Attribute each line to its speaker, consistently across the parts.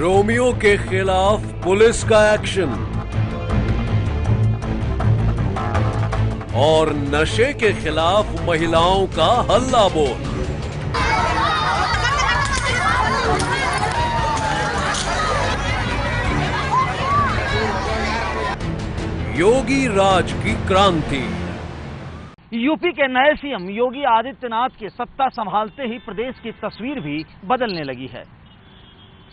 Speaker 1: Romeo के खिलाफ police का एक्शन और नशे के खिलाफ महिलाओं का हल्ला बोल। योगी राज की क्रांति।
Speaker 2: यूपी के नए सीएम योगी आदित्यनाथ के सत्ता संभालते ही प्रदेश की तस्वीर भी बदलने लगी है।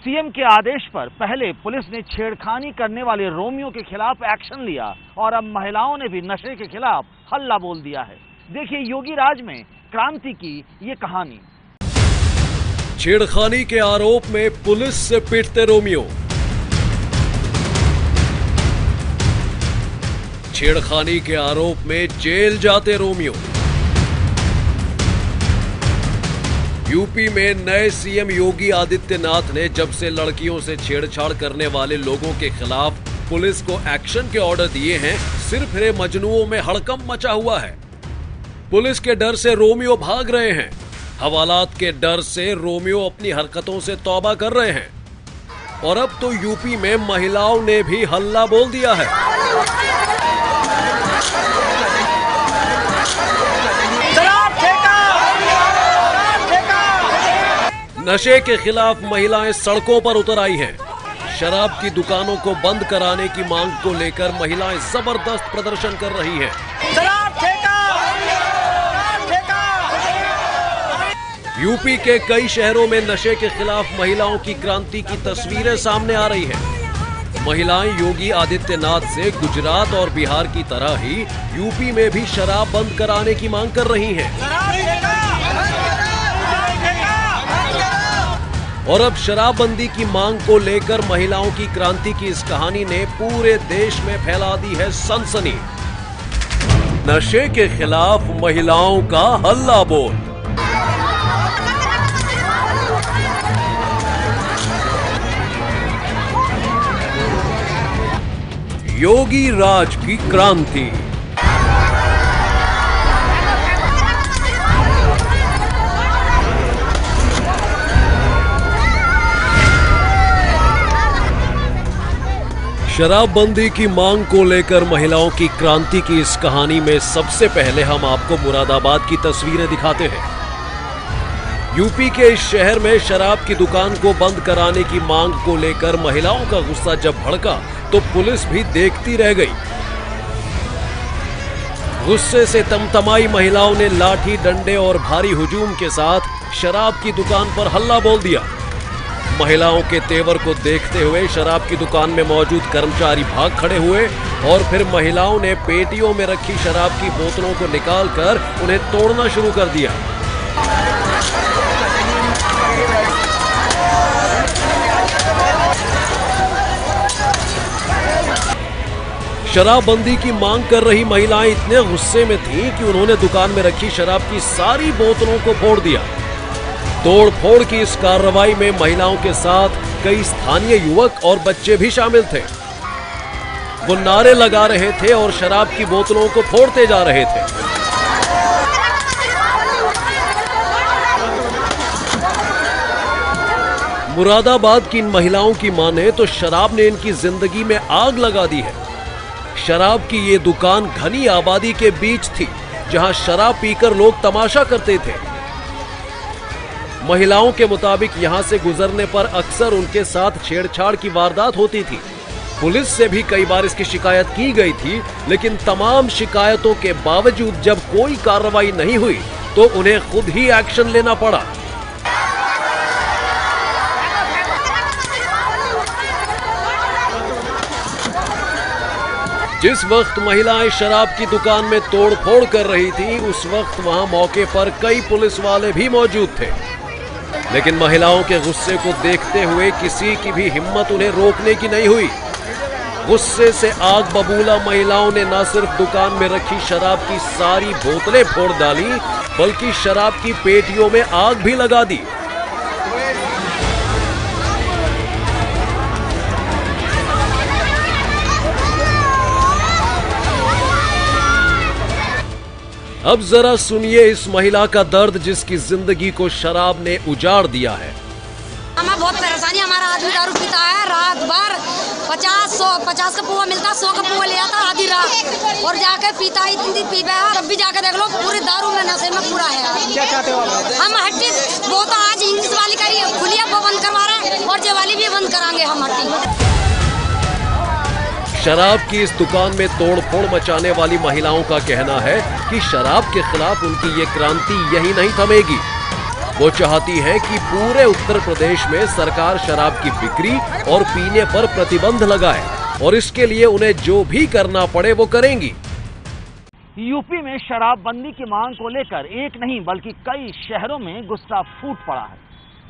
Speaker 2: सीएम के आदेश पर पहले पुलिस ने छेड़खानी करने वाले रोमियो के खिलाफ एक्शन लिया और अब महिलाओं ने भी नशे के खिलाफ हल्ला बोल दिया है। देखिए योगी राज में क्रांति की ये कहानी।
Speaker 1: छेड़खानी के आरोप में पुलिस से पिटते रोमियो। छेड़खानी के आरोप में जेल जाते रोमियो। यूपी में नए सीएम योगी आदित्यनाथ ने जब से लड़कियों से छेड़छाड़ करने वाले लोगों के खिलाफ पुलिस को एक्शन के ऑर्डर दिए हैं, सिर्फ रे मजनुओं में हड़कंप मचा हुआ है। पुलिस के डर से रोमियो भाग रहे हैं। हवालात के डर से रोमियो अपनी हरकतों से तौबा कर रहे हैं। और अब तो यूपी में महिलाओं ने भी हल्ला बोल दिया है। नशे के खिलाफ महिलाएं सड़कों पर उतर आई हैं। शराब की दुकानों को बंद कराने की मांग को लेकर महिलाएं जबरदस्त प्रदर्शन कर रही हैं। यूपी के कई शहरों में नशे के खिलाफ महिलाओं की क्रांति की तस्वीरें सामने आ रही हैं। महिलाएं योगी आदित्यनाथ से गुजरात और बिहार की तरह ही यूपी में भी शराब बंद कराने की मांग कर रही हैं। और अब शराबबंदी की मांग को लेकर महिलाओं की क्रांति की इस कहानी ने पूरे देश में फैला दी है सनसनी। नशे के खिलाफ महिलाओं का हल्ला बोल। योगी राज की क्रांति। शराबबंदी की मांग को लेकर महिलाओं की क्रांति की इस कहानी में सबसे पहले हम आपको मुरादाबाद की तस्वीरें दिखाते हैं। यूपी के इस शहर में शराब की दुकान को बंद कराने की मांग को लेकर महिलाओं का गुस्सा जब भड़का तो पुलिस भी देखती रह गई। गुस्से से तमतमाई महिलाओं ने लाठी, डंडे और भारी हुजूम के साथ शराब की दुकान पर हल्ला बोल दिया। महिलाओं के तेवर को देखते हुए शराब की दुकान में मौजूद कर्मचारी भाग खड़े हुए और फिर महिलाओं ने पेटियों में रखी शराब की बोतलों को निकालकर उन्हें तोड़ना शुरू कर दिया। शराबबंदी की मांग कर रही महिलाएं इतने गुस्से में थीं कि उन्होंने दुकान में रखी शराब की सारी बोतलों को फोड़ दिया। तोड़फोड़ की इस कार्रवाई में महिलाओं के साथ कई स्थानीय युवक और बच्चे भी शामिल थे। वो नारे लगा रहे थे और शराब की बोतलों को फोड़ते जा रहे थे। मुरादाबाद की इन महिलाओं की माने तो शराब ने इनकी जिंदगी में आग लगा दी है। शराब की ये दुकान घनी आबादी के बीच थी, जहां शराब पीकर लोग तमाशा करते थे। महिलाओं के मुताबिक यहां से गुजरने पर अक्सर उनके साथ छेड़छाड़ की वारदात होती थी। पुलिस से भी कई बार इसकी शिकायत की गई थी, लेकिन तमाम शिकायतों के बावजूद जब कोई कार्रवाई नहीं हुई तो उन्हें खुद ही एक्शन लेना पड़ा। जिस वक्त महिलाएं शराब की दुकान में तोड़फोड़ कर रही थी, उस वक्त वहां मौके पर कई पुलिस वाले भी मौजूद थे। लेकिन महिलाओं के गुस्से को देखते हुए किसी की भी हिम्मत उन्हें रोकने की नहीं हुई। गुस्से से आग बबूला महिलाओं ने न सिर्फ दुकान में रखी शराब की सारी बोतलें फोड़ डाली, बल्कि शराब की पेटियों में आग भी लगा दी। अब जरा सुनिए इस महिला का दर्द जिसकी जिंदगी को शराब ने उजाड़ दिया है।
Speaker 3: हमें बहुत परेशानी, हमारा आदमी दारू पीता है रात भर, 50 का पुआ मिलता, 100 का पुआ ले आता आधी रात और जाके पीता है, इतनी पी है। अब भी जाके देख लो, पूरी दारू में नशे में पूरा है।
Speaker 4: क्या चाहते हो
Speaker 3: हम हट्टी वो तो आज इंग्लिश वाली करी खुलिया वो बंद करवा रहे हैं और जे वाली भी बंद कराएंगे हम हट्टी।
Speaker 1: शराब की इस दुकान में तोड़फोड़ मचाने वाली महिलाओं का कहना है कि शराब के खिलाफ उनकी ये क्रांति यही नहीं थमेगी। वो चाहती हैं कि पूरे उत्तर प्रदेश में सरकार शराब की बिक्री और पीने पर प्रतिबंध लगाए और इसके लिए उन्हें जो भी करना पड़े वो करेंगी।
Speaker 2: यूपी में शराबबंदी की मांग को लेकर एक नहीं बल्कि कई शहरों में गुस्सा फूट पड़ा है।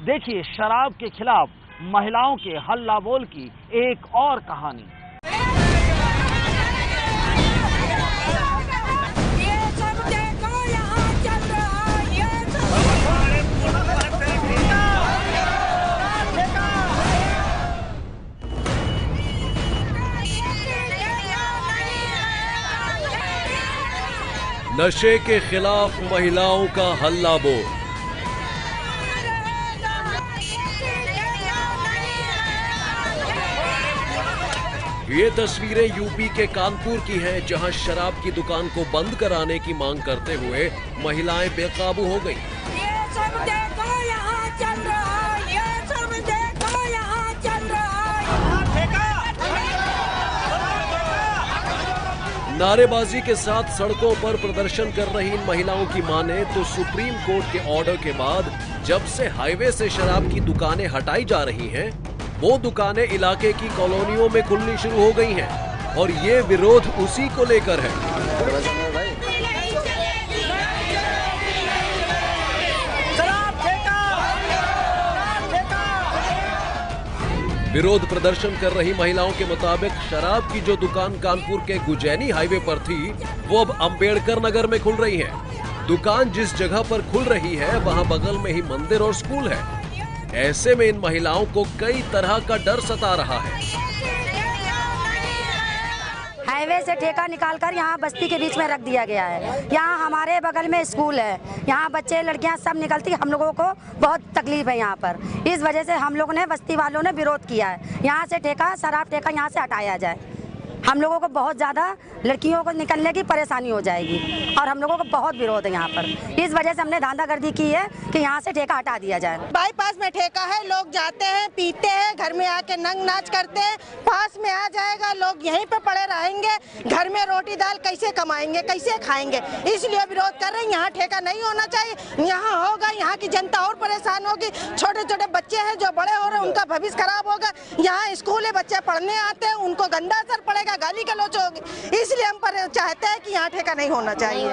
Speaker 2: देखिए शराब के खिलाफ महिलाओं के हल्ला बोल की एक और कहानी।
Speaker 1: नशे के खिलाफ महिलाओं का हल्ला बोल। ये तस्वीरें यूपी के कानपुर की हैं, जहां शराब की दुकान को बंद कराने की मांग करते हुए महिलाएं बेकाबू हो गईं।
Speaker 5: ये सब देखो यहाँ चल रहा है, ये सब देखो यहाँ चल रहा है।
Speaker 1: नारेबाजी के साथ सड़कों पर प्रदर्शन कर रही इन महिलाओं की माने तो सुप्रीम कोर्ट के ऑर्डर के बाद जब से हाईवे से शराब की दुकानें हटाई जा रही हैं, वो दुकानें इलाके की कॉलोनियों में खुलनी शुरू हो गई हैं और ये विरोध उसी को लेकर है। विरोध प्रदर्शन कर रही महिलाओं के मुताबिक शराब की जो दुकान कानपुर के गुजैनी हाईवे पर थी, वो अब अंबेडकर नगर में खुल रही है। दुकान जिस जगह पर खुल रही है वहां बगल में ही मंदिर और स्कूल है। ऐसे में इन महिलाओं को कई तरह का डर सता रहा है।
Speaker 6: हाईवे से ठेका निकालकर यहाँ बस्ती के बीच में रख दिया गया है। यहाँ हमारे बगल में स्कूल है, यहाँ बच्चे लड़कियाँ सब निकलती, हम लोगों को बहुत तकलीफ है यहाँ पर। इस वजह से हम लोगों ने, बस्ती वालों ने विरोध किया है, यहाँ से ठेका, शराब ठेका यहाँ से हटाया जाए। हम लोगों को बहुत ज़्यादा लड़कियों को निकलने की परेशानी हो जाएगी और हम लोगों को बहुत विरोध है यहाँ पर। इस वजह से हमने धांधागर्दी की है कि यहाँ से ठेका हटा दिया जाए।
Speaker 7: बाईपास में ठेका है, लोग जाते हैं, पीते हैं, घर में आके नंग नाच करते हैं। पास में आ जाएगा, लोग यहीं पे पड़े रहेंगे, घर में रोटी दाल कैसे कमाएंगे, कैसे खाएंगे, इसलिए विरोध कर रहे हैं। यहाँ ठेका नहीं होना चाहिए, यहाँ होगा यहाँ की जनता और परेशान होगी। छोटे छोटे बच्चे हैं जो बड़े हो रहे हैं, उनका भविष्य खराब होगा। यहाँ स्कूल है, बच्चे पढ़ने आते हैं, उनको गंदा असर पड़ेगा, गाली गलौज होगी। इसलिए हम चाहते हैं कि यहाँ ठेका नहीं होना चाहिए।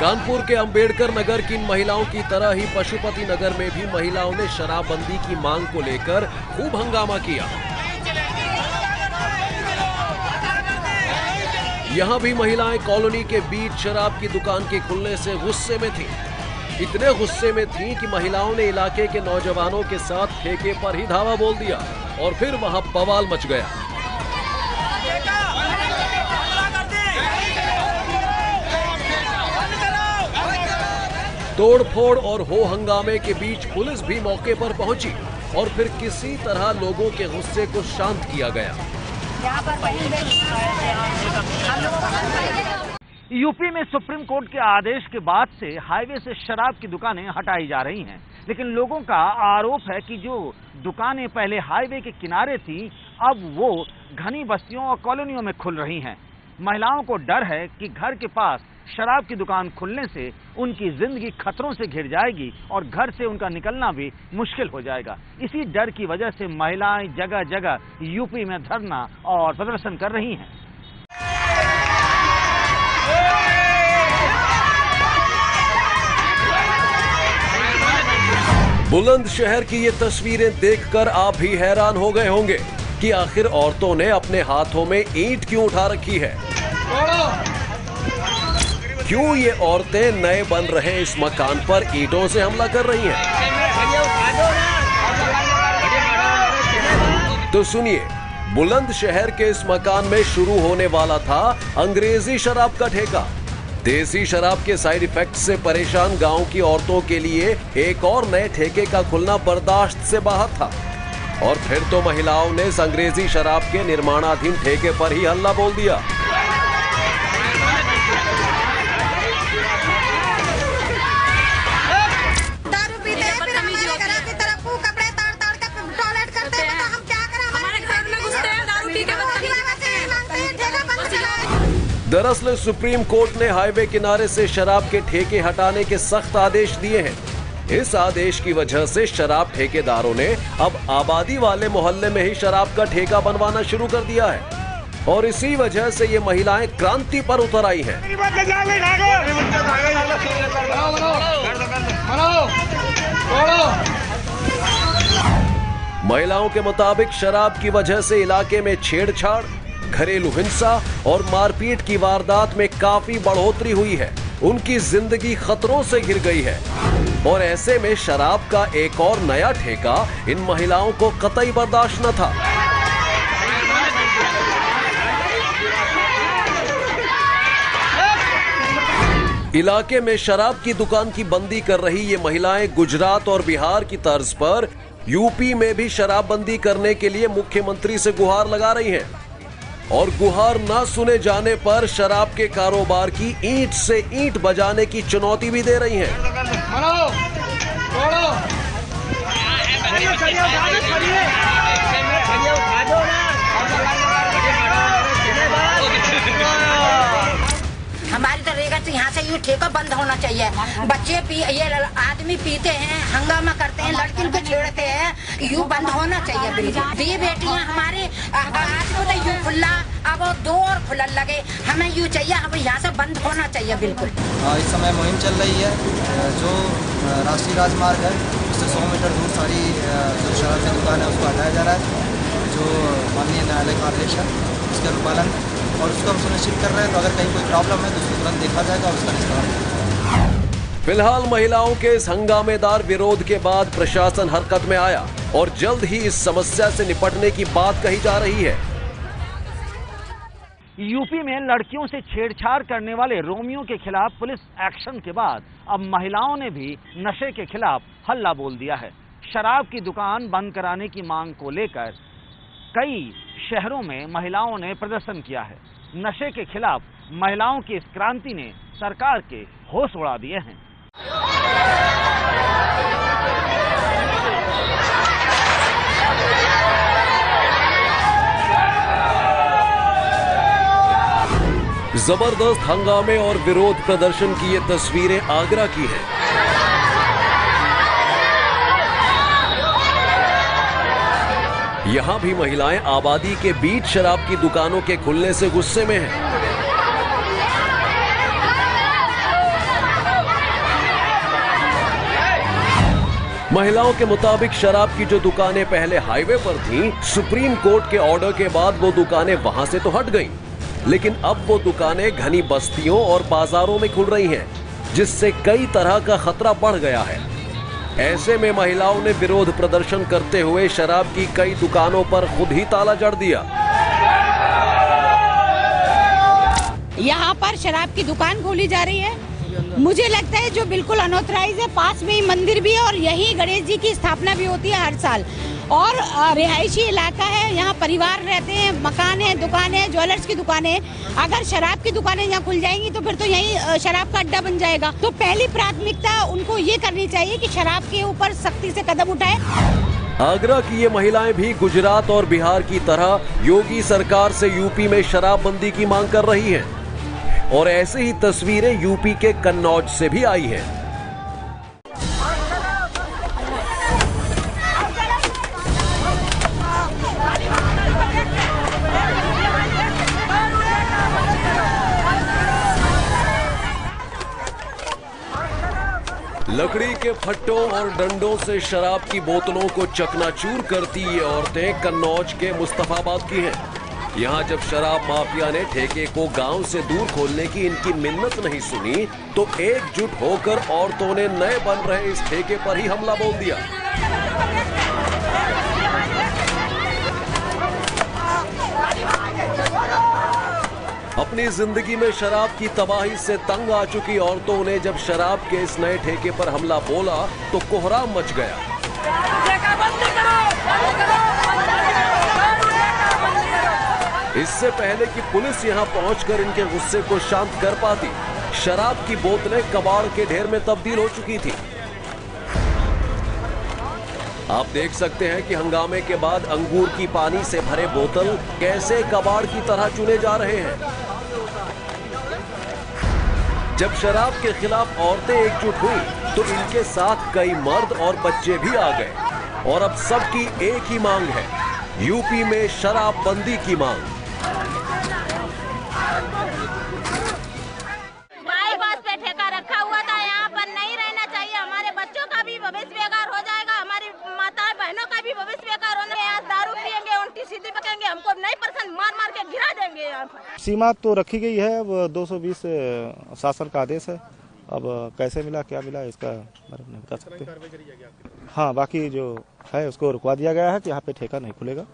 Speaker 1: कानपुर के अंबेडकर नगर की इन महिलाओं की तरह ही पशुपति नगर में भी महिलाओं ने शराबबंदी की मांग को लेकर खूब हंगामा किया। यहाँ भी महिलाएं कॉलोनी के बीच शराब की दुकान के खुलने से गुस्से में थीं। इतने गुस्से में थीं कि महिलाओं ने इलाके के नौजवानों के साथ ठेके पर ही धावा बोल दिया और फिर वहां बवाल मच गया। तोड़फोड़ और हो हंगामे के बीच पुलिस भी मौके पर पहुंची और फिर किसी तरह लोगों के गुस्से को शांत किया गया।
Speaker 2: यूपी में सुप्रीम कोर्ट के आदेश के बाद से हाईवे से शराब की दुकानें हटाई जा रही हैं, लेकिन लोगों का आरोप है कि जो दुकानें पहले हाईवे के किनारे थी, अब वो घनी बस्तियों और कॉलोनियों में खुल रही हैं। महिलाओं को डर है कि घर के पास शराब की दुकान खुलने से उनकी जिंदगी खतरों से घिर जाएगी और घर से उनका निकलना भी मुश्किल हो जाएगा। इसी डर की वजह से महिलाएं जगह जगह यूपी में धरना और प्रदर्शन कर रही हैं।
Speaker 1: बुलंदशहर की ये तस्वीरें देखकर आप भी हैरान हो गए होंगे कि आखिर औरतों ने अपने हाथों में ईंट क्यों उठा रखी है। क्यों ये औरतें नए बन रहे इस मकान पर ईंटों से हमला कर रही हैं? तो सुनिए, बुलंदशहर के इस मकान में शुरू होने वाला था अंग्रेजी शराब का ठेका। देसी शराब के साइड इफेक्ट से परेशान गांव की औरतों के लिए एक और नए ठेके का खुलना बर्दाश्त से बाहर था। और फिर तो महिलाओं ने इस अंग्रेजी शराब के निर्माणाधीन ठेके पर ही हल्ला बोल दिया।
Speaker 7: दारू पीते हैं, फिर हमारे घर की तरफ को कपड़े ताड़ के टॉयलेट करते हैं, तो हम क्या करें? हमारे घर में घुसते हैं, दारू पी के मांगते हैं, ठेका बंद कराएं।
Speaker 1: दरअसल सुप्रीम कोर्ट ने हाईवे किनारे से शराब के ठेके हटाने के सख्त आदेश दिए हैं। इस आदेश की वजह से शराब ठेकेदारों ने अब आबादी वाले मोहल्ले में ही शराब का ठेका बनवाना शुरू कर दिया है और इसी वजह से ये महिलाएं क्रांति पर उतर आई हैं। महिलाओं के मुताबिक शराब की वजह से इलाके में छेड़छाड़, घरेलू हिंसा और मारपीट की वारदात में काफी बढ़ोतरी हुई है। उनकी जिंदगी खतरों से घिर गई है और ऐसे में शराब का एक और नया ठेका इन महिलाओं को कतई बर्दाश्त न था। इलाके में शराब की दुकान की बंदी कर रही ये महिलाएं गुजरात और बिहार की तर्ज पर यूपी में भी शराबबंदी करने के लिए मुख्यमंत्री से गुहार लगा रही हैं और गुहार ना सुने जाने पर शराब के कारोबार की ईंट से ईंट बजाने की चुनौती भी दे रही हैं।
Speaker 3: हमारी तो रहेगा तो यहाँ से ये ठेका बंद होना चाहिए। बच्चे ये आदमी पीते हैं, हंगामा करते हैं, लड़कियों को छेड़ते हैं, यूँ बंद होना चाहिए बिल्कुल। ये बेटियाँ हमारे आज को तो यूँ खुला, अब दो और खुला लगे, हमें यूँ चाहिए, अब यहाँ से बंद होना चाहिए बिल्कुल।
Speaker 4: इस समय मुहिम चल रही है। जो राष्ट्रीय राजमार्ग है उससे 100 मीटर दूर सारी जो शराब की दुकान है उसको हटाया जा रहा है। जो माननीय न्यायालय का आदेश है उसके अनुपालन और उसको हम सुनिश्चित कर रहे हैं। तो अगर कहीं कोई प्रॉब्लम है तो उसको तुरंत देखा जाएगा और उसका निस्तारण।
Speaker 1: फिलहाल महिलाओं के इस हंगामेदार विरोध के बाद प्रशासन हरकत में आया और जल्द ही इस समस्या से निपटने की बात कही जा रही है।
Speaker 2: यूपी में लड़कियों से छेड़छाड़ करने वाले रोमियो के खिलाफ पुलिस एक्शन के बाद अब महिलाओं ने भी नशे के खिलाफ हल्ला बोल दिया है। शराब की दुकान बंद कराने की मांग को लेकर कई शहरों में महिलाओं ने प्रदर्शन किया है। नशे के खिलाफ महिलाओं की इस क्रांति ने सरकार के होश उड़ा दिए हैं।
Speaker 1: जबरदस्त हंगामे और विरोध प्रदर्शन की ये तस्वीरें आगरा की हैं। यहां भी महिलाएं आबादी के बीच शराब की दुकानों के खुलने से गुस्से में हैं। महिलाओं के मुताबिक शराब की जो दुकानें पहले हाईवे पर थीं, सुप्रीम कोर्ट के ऑर्डर के बाद वो दुकानें वहां से तो हट गईं, लेकिन अब वो दुकानें घनी बस्तियों और बाजारों में खुल रही हैं, जिससे कई तरह का खतरा बढ़ गया है। ऐसे में महिलाओं ने विरोध प्रदर्शन करते हुए शराब की कई दुकानों पर खुद ही ताला जड़ दिया।
Speaker 8: यहाँ पर शराब की दुकान खोली जा रही है, मुझे लगता है जो बिल्कुल अनऑथराइज है। पास में ही मंदिर भी है और यही गणेश जी की स्थापना भी होती है हर साल। और रिहायशी इलाका है, यहाँ परिवार रहते हैं, मकान है, दुकान है, ज्वेलर्स की दुकान है। अगर शराब की दुकानें यहाँ खुल जाएंगी तो फिर तो यही शराब का अड्डा बन जाएगा। तो पहली प्राथमिकता उनको ये करनी चाहिए कि शराब के ऊपर सख्ती से कदम उठाए।
Speaker 1: आगरा की ये महिलाएं भी गुजरात और बिहार की तरह योगी सरकार से यूपी में शराबबंदी की मांग कर रही हैं और ऐसे ही तस्वीरें यूपी के कन्नौज से भी आई हैं। लकड़ी के फट्टों और डंडों से शराब की बोतलों को चकनाचूर करती ये औरतें कन्नौज के मुस्तफाबाद की हैं। यहाँ जब शराब माफिया ने ठेके को गांव से दूर खोलने की इनकी मिन्नत नहीं सुनी तो एकजुट होकर औरतों ने नए बन रहे इस ठेके पर ही हमला बोल दिया। अपनी जिंदगी में शराब की तबाही से तंग आ चुकी औरतों ने जब शराब के इस नए ठेके पर हमला बोला तो कोहराम मच गया। इससे पहले कि पुलिस यहां पहुंचकर इनके गुस्से को शांत कर पाती, शराब की बोतलें कबाड़ के ढेर में तब्दील हो चुकी थी। आप देख सकते हैं कि हंगामे के बाद अंगूर की पानी से भरे बोतल कैसे कबाड़ की तरह चुने जा रहे हैं। जब शराब के खिलाफ औरतें एकजुट हुई तो इनके साथ कई मर्द और बच्चे भी आ गए और अब सबकी एक ही मांग है, यूपी में शराबबंदी की मांग।
Speaker 9: बाईपास पे ठेका रखा हुआ था, यहाँ पर नहीं रहना चाहिए। हमारे बच्चों का भी भविष्य बेकार हो जाएगा, हमारी माताएं बहनों का भी भविष्य बेकार होने। यहाँ दारू पियेंगे, उल्टी सीधी पकेंगे, हमको नहीं पसंद, मार मार के गिरा देंगे। यहाँ पर
Speaker 10: सीमा तो रखी गई है, अब 220 शासन का आदेश है। अब कैसे मिला क्या मिला इसका नहीं बता सकते। हाँ, बाकी जो है उसको रुकवा दिया गया है कि यहाँ पे ठेका नहीं खुलेगा।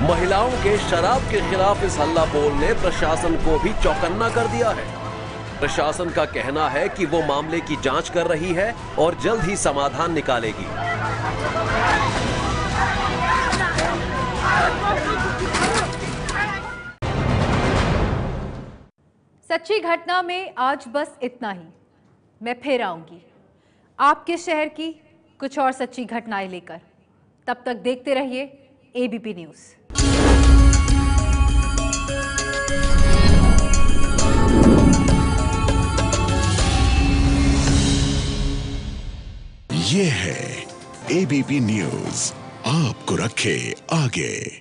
Speaker 1: महिलाओं के शराब के खिलाफ इस हल्ला बोल ने प्रशासन को भी चौकन्ना कर दिया है। प्रशासन का कहना है कि वो मामले की जांच कर रही है और जल्द ही समाधान निकालेगी।
Speaker 11: सच्ची घटना में आज बस इतना ही। मैं फिर आऊंगी आपके शहर की कुछ और सच्ची घटनाएं लेकर। तब तक देखते रहिए एबीपी न्यूज़।
Speaker 12: ये है एबीपी न्यूज़, आपको रखे आगे।